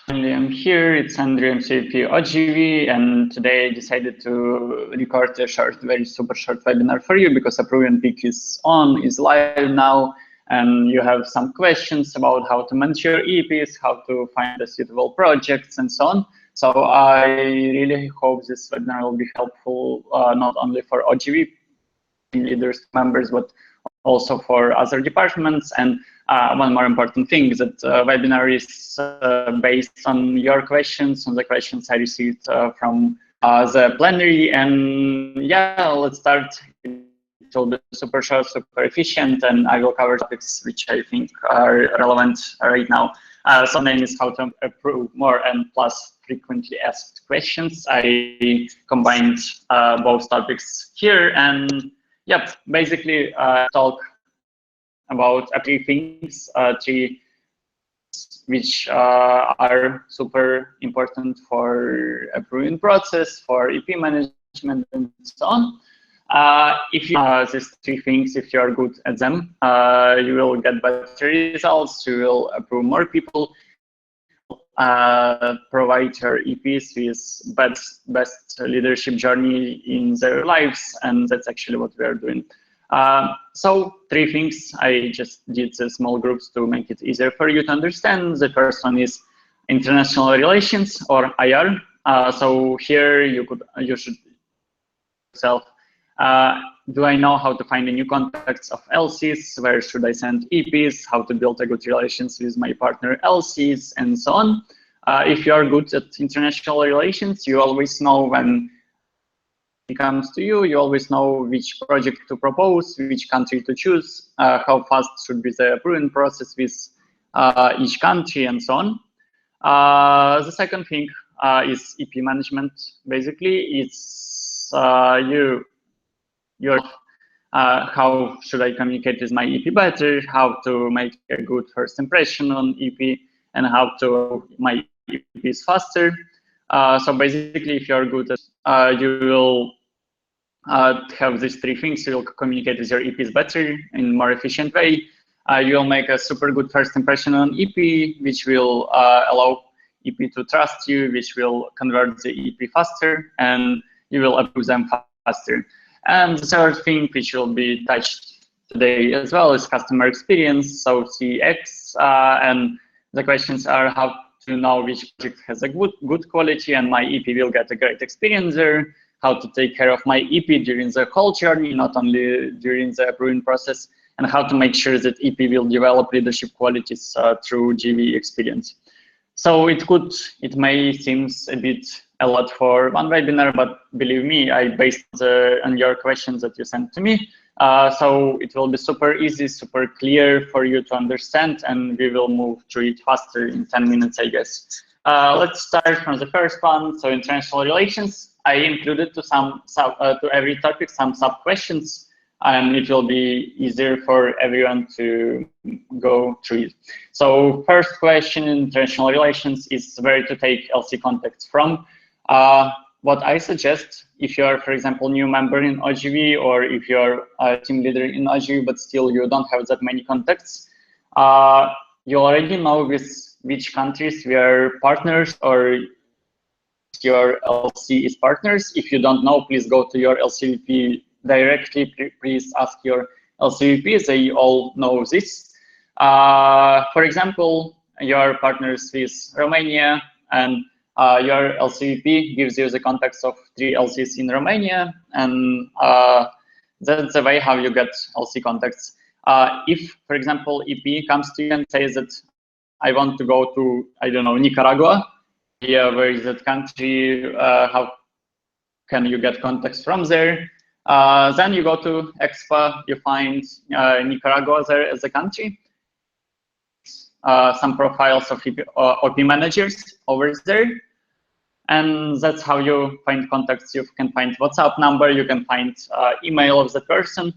I'm here. It's Andrew, MCP OGV, and today I decided to record a short, very super short webinar for you because Approve and Pick is live now, and you have some questions about how to manage your EPs, how to find the suitable projects, and so on. So I really hope this webinar will be helpful not only for OGV leaders, members, but also for other departments. And one more important thing is that webinar is based on your questions, on the questions I received from the plenary. And yeah, let's start. It will be super short, super efficient, and I will cover topics which I think are relevant right now. So the name is How to Approve More and Plus Frequently Asked Questions. I combined both topics here, and yep, basically talk about three things, which are super important for approving process, for EP management, and so on. If you these three things, if you are good at them, you will get better results. You will approve more people. Provide your EPs with best leadership journey in their lives, and that's actually what we are doing. So three things. I just did the small groups to make it easier for you to understand. The first one is international relations, or IR. So here you should yourself. Do I know how to find the new contacts of LCs? Where should I send EPs? How to build a good relations with my partner LCs, and so on. If you are good at international relations, you always know when it comes to you. You always know which project to propose, which country to choose, how fast should be the approving process with each country, and so on. The second thing is EP management. Basically, it's how should I communicate with my EP better, how to make a good first impression on EP, and how to my EPs faster. So basically, if you're good at, you will have these three things. You will communicate with your EPs better in a more efficient way. You will make a super good first impression on EP, which will allow EP to trust you, which will convert the EP faster, and you will approve them faster. And the third thing, which will be touched today as well, is customer experience, so CX. And the questions are how to know which project has a good quality and my EP will get a great experience there, how to take care of my EP during the whole journey, not only during the approving process, and how to make sure that EP will develop leadership qualities through GV experience. So it may seem a lot for one webinar, but believe me, I based on your questions that you sent to me. So it will be super easy, super clear for you to understand, and we will move through it faster in 10 minutes, I guess. Let's start from the first one. So international relations, I included to every topic some sub questions, and it will be easier for everyone to go through it. So first question in international relations is where to take LC contacts from. What I suggest, if you're, for example, new member in OGV, or if you're a team leader in OGV, but still you don't have that many contacts, you already know with which countries we are partners, or your LC is partners. If you don't know, please go to your LCVP directly. Please ask your LCVP. They all know this. For example, your partners with Romania, and your LCVP gives you the contacts of 3 LCs in Romania, and that's the way how you get LC contacts. If, for example, EP comes to you and says that I want to go to, I don't know, Nicaragua, yeah, where is that country? How can you get contacts from there? Then you go to EXPA, you find Nicaragua there as a country. Some profiles of OP managers over there. And that's how you find contacts. You can find WhatsApp number, you can find email of the person.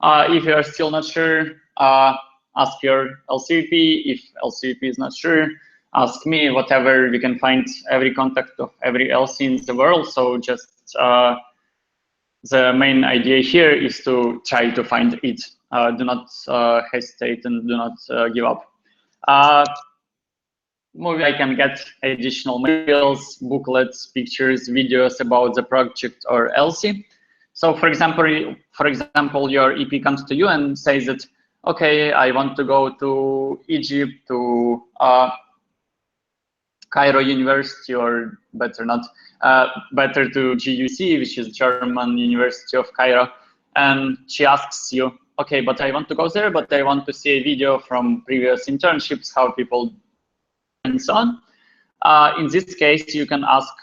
If you're still not sure, ask your LCVP. If LCVP is not sure, ask me. Whatever, we can find every contact of every LC in the world. So just the main idea here is to try to find it. Do not hesitate and do not give up. movie, I can get additional materials, booklets, pictures, videos about the project or LC. So for example, your EP comes to you and says that, okay, I want to go to Egypt, to Cairo University, or better not, better to GUC, which is German University of Cairo. And she asks you, okay, but I want to go there, but I want to see a video from previous internships, how people and so on. In this case, you can ask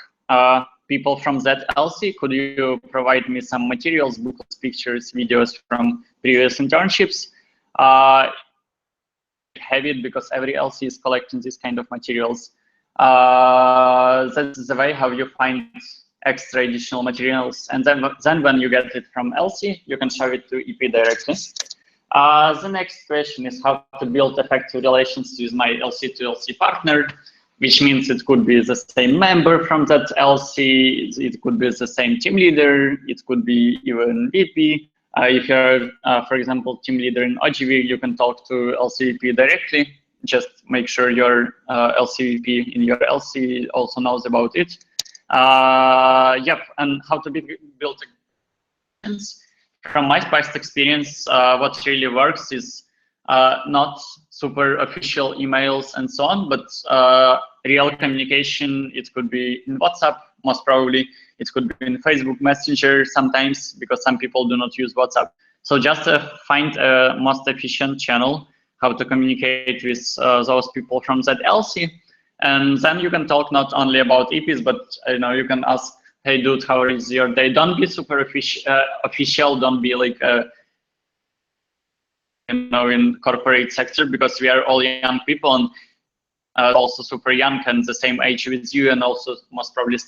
people from that LC, could you provide me some materials, booklets, pictures, videos from previous internships? Have it because every LC is collecting this kind of materials. That's the way how you find extra additional materials. And then when you get it from LC, you can show it to EP directly. The next question is how to build effective relations with my LC to LC partner, which means it could be the same member from that LC, it could be the same team leader, it could be even VP. If you're, for example, team leader in OGV, you can talk to LCVP directly. Just make sure your LCVP in your LC also knows about it. Yep, and how to build from my past experience, what really works is not super official emails and so on, but real communication. It could be in WhatsApp, most probably. It could be in Facebook Messenger sometimes, because some people do not use WhatsApp. So just find a most efficient channel, how to communicate with those people from that LC. And then you can talk not only about EPs, but you can ask, hey dude, how is your day? Don't be super official, don't be like in corporate sector, because we are all young people and also super young and the same age with you, and also most probably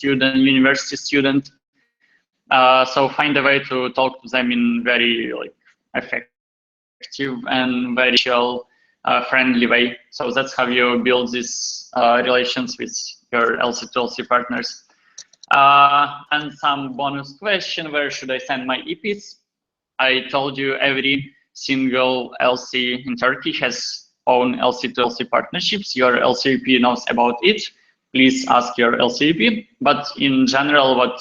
university student. So find a way to talk to them in very effective and very friendly way. So that's how you build these relations with your LC to LC partners. And some bonus question, where should I send my EPs? I told you every single LC in Turkey has own LC to LC partnerships. Your LCP knows about it. Please ask your LCP. But in general, what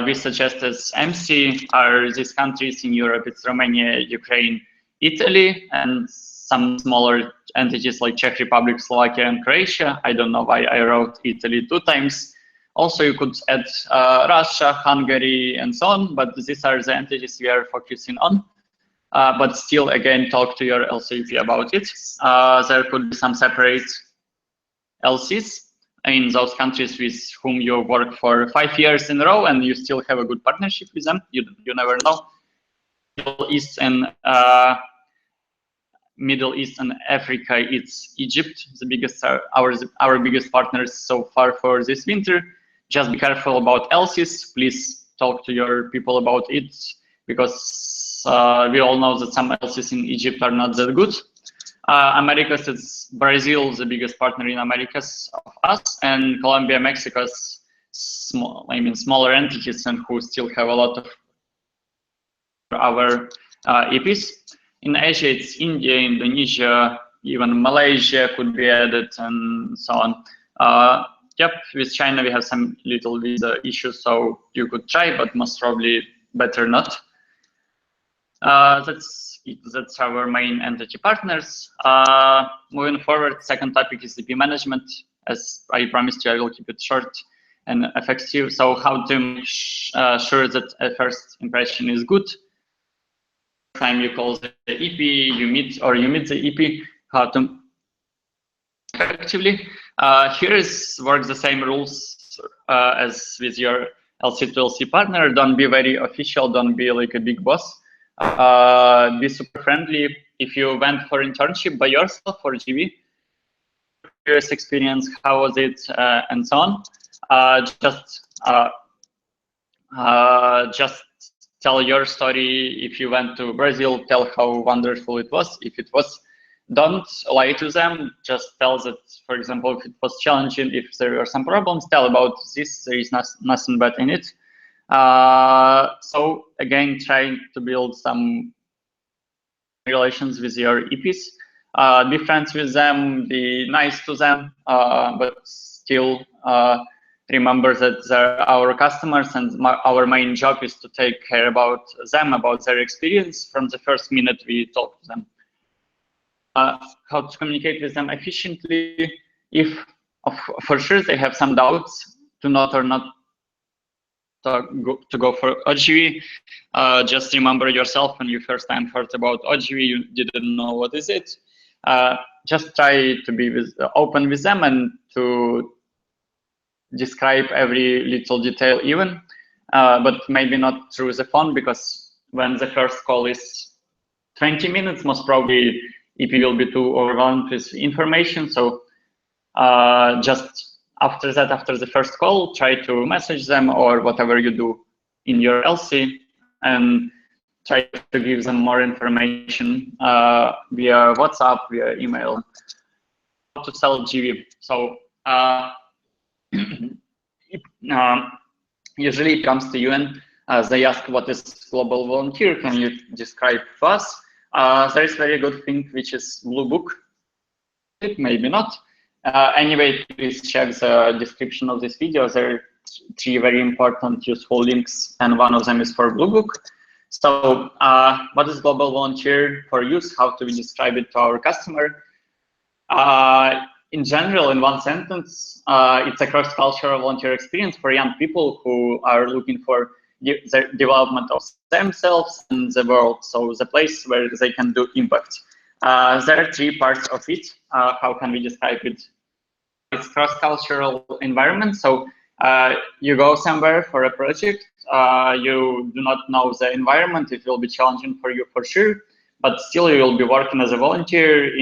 we suggest as MC are these countries in Europe. It's Romania, Ukraine, Italy, and some smaller entities like Czech Republic, Slovakia, and Croatia. I don't know why I wrote Italy 2 times. Also, you could add Russia, Hungary, and so on, but these are the entities we are focusing on. But still, again, talk to your LCP about it. There could be some separate LCs in those countries with whom you work for 5 years in a row, and you still have a good partnership with them. You never know. Middle East and Africa, it's Egypt, the biggest, our biggest partners so far for this winter. Just be careful about LCs. Please talk to your people about it, because we all know that some LCs in Egypt are not that good. Americas, it's Brazil, the biggest partner in Americas of us, and Colombia, Mexico's smaller entities, and who still have a lot of our EPs. In Asia, it's India, Indonesia, even Malaysia could be added, and so on. Yep, with China, we have some little visa issues, so you could try, but most probably better not. That's our main entity partners. Moving forward, second topic is EP management. As I promised you, I will keep it short and effective. So how to make sure that a first impression is good. Time you call the EP, you meet the EP, how to effectively. Here works the same rules as with your LC to LC partner. Don't be very official, don't be like a big boss. Be super friendly. If you went for internship by yourself for GV, previous experience, how was it, and so on. Just tell your story. If you went to Brazil, tell how wonderful it was. If it was, don't lie to them. Just tell that, for example, if it was challenging, if there were some problems, tell about this. There is nothing bad in it. So again, trying to build some relations with your EPs. be friends with them, be nice to them, but still remember that they're our customers, and our main job is to take care about them, about their experience from the first minute we talk to them. How to communicate with them efficiently. If for sure they have some doubts, to not to go for OGV. Just remember yourself, when you first time heard about OGV, you didn't know what is it. Just try to be open with them and to describe every little detail even, but maybe not through the phone, because when the first call is 20 minutes, most probably EP will be too overwhelmed with information. So just after that, after the first call, try to message them or whatever you do in your LC, and try to give them more information via WhatsApp, via email, how to sell GV. So usually it comes to you and they ask, what is global volunteer? Can you describe to us? There is very good thing, which is Blue Book. Maybe not. Anyway, please check the description of this video. There are 3 very important useful links, and one of them is for Blue Book. So what is global volunteer for use? How do we describe it to our customer? In general, in one sentence, it's a cross-cultural volunteer experience for young people who are looking for the development of themselves and the world, so the place where they can do impact. There are 3 parts of it. How can we describe it? It's cross-cultural environment. So you go somewhere for a project, you do not know the environment, it will be challenging for you for sure, but still you will be working as a volunteer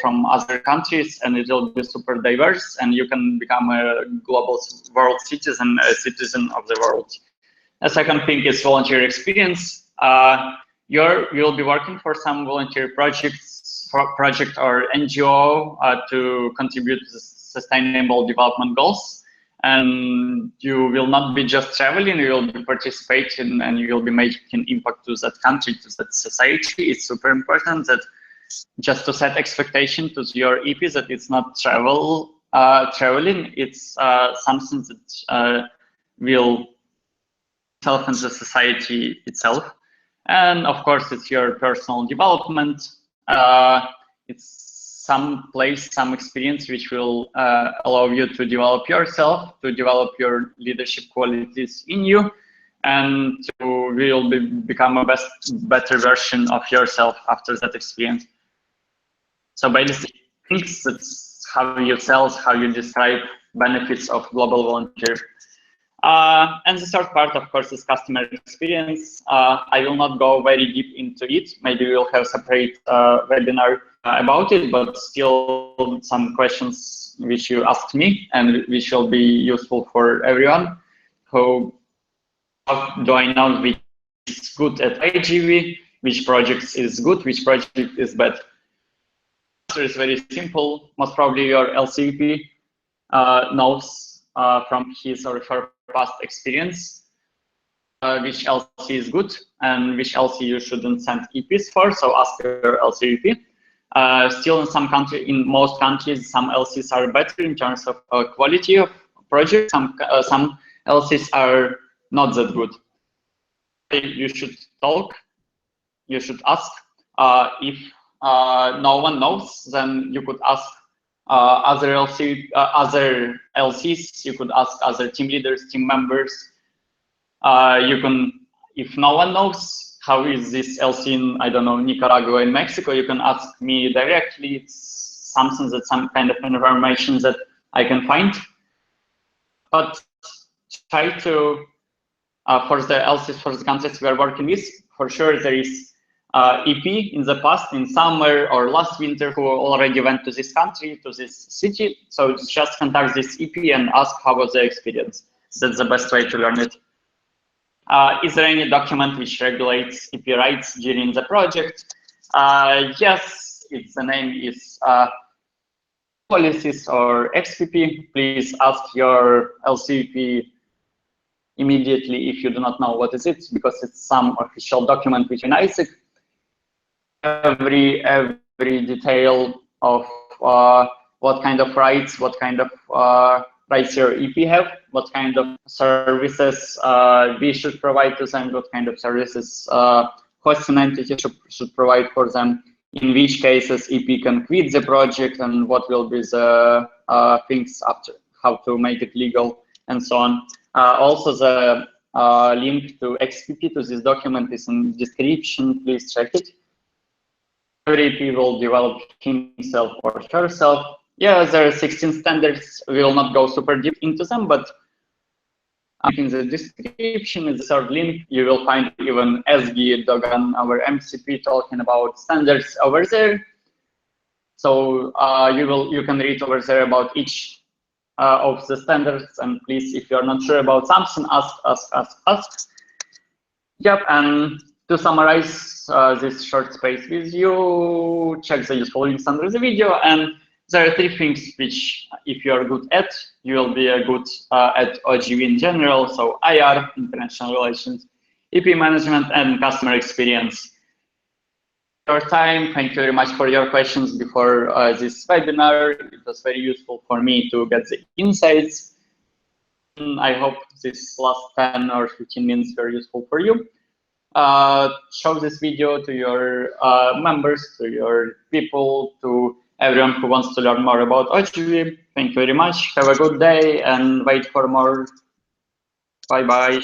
from other countries, and it will be super diverse, and you can become a global world citizen, a citizen of the world. A second thing is volunteer experience. You'll be working for some volunteer project or NGO to contribute to sustainable development goals. And you will not be just traveling, you will be participating, and you will be making impact to that country, to that society. It's super important that just to set expectation to your EP that it's not traveling, it's something that will help in the society itself. And of course, it's your personal development. It's some place, some experience which will allow you to develop yourself, to develop your leadership qualities in you, and to become a better version of yourself after that experience. So basically, that's how you sell, how you describe benefits of global volunteer. And the third part, of course, is customer experience. I will not go very deep into it. Maybe we'll have a separate webinar about it, but still some questions which you asked me and which will be useful for everyone. How do I know which is good at OGV, which project is good, which project is bad? The answer is very simple. Most probably your LCP knows from his or her past experience which LC is good and which LC you shouldn't send EPs for, so ask your LCP. Still in most countries, some LCs are better in terms of quality of project. Some LCs are not that good. You should talk, you should ask. If no one knows, then you could ask other LCs, you could ask other team leaders, team members. You can, if no one knows how is this LC in, I don't know, Nicaragua and Mexico, you can ask me directly. It's something that some kind of information that I can find. But try to, for the LCs, for the countries we are working with, for sure there is EP in the past, in summer or last winter, who already went to this country, to this city. So just contact this EP and ask how was the experience. That's the best way to learn it. Is there any document which regulates EP rights during the project? Yes, the name is policies or XPP. Please ask your LCP immediately if you do not know what is it, because it's some official document which in ISIC. Every every detail of what kind of rights rights your EP have, what kind of services we should provide to them, what kind of services hosting entity should provide for them, in which cases EP can quit the project, and what will be the things after, how to make it legal, and so on. Also, the link to XPP to this document is in the description. Please check it. Every EP will develop himself or herself. Yeah, there are 16 standards. We will not go super deep into them, but in the description, in the third link, you will find even SG, Dogan, our MCP, talking about standards over there. So you can read over there about each of the standards. And please, if you are not sure about something, ask. Yep, and to summarize this short space with you, check the useful links under the video. And there are 3 things which, if you are good at, you will be good at OGV in general. So IR, international relations, EP management, and customer experience. Your time. Thank you very much for your questions before this webinar. It was very useful for me to get the insights. I hope this last 10 or 15 minutes were useful for you. Show this video to your members, to your people, to everyone who wants to learn more about OGV. Thank you very much. Have a good day and wait for more. Bye-bye.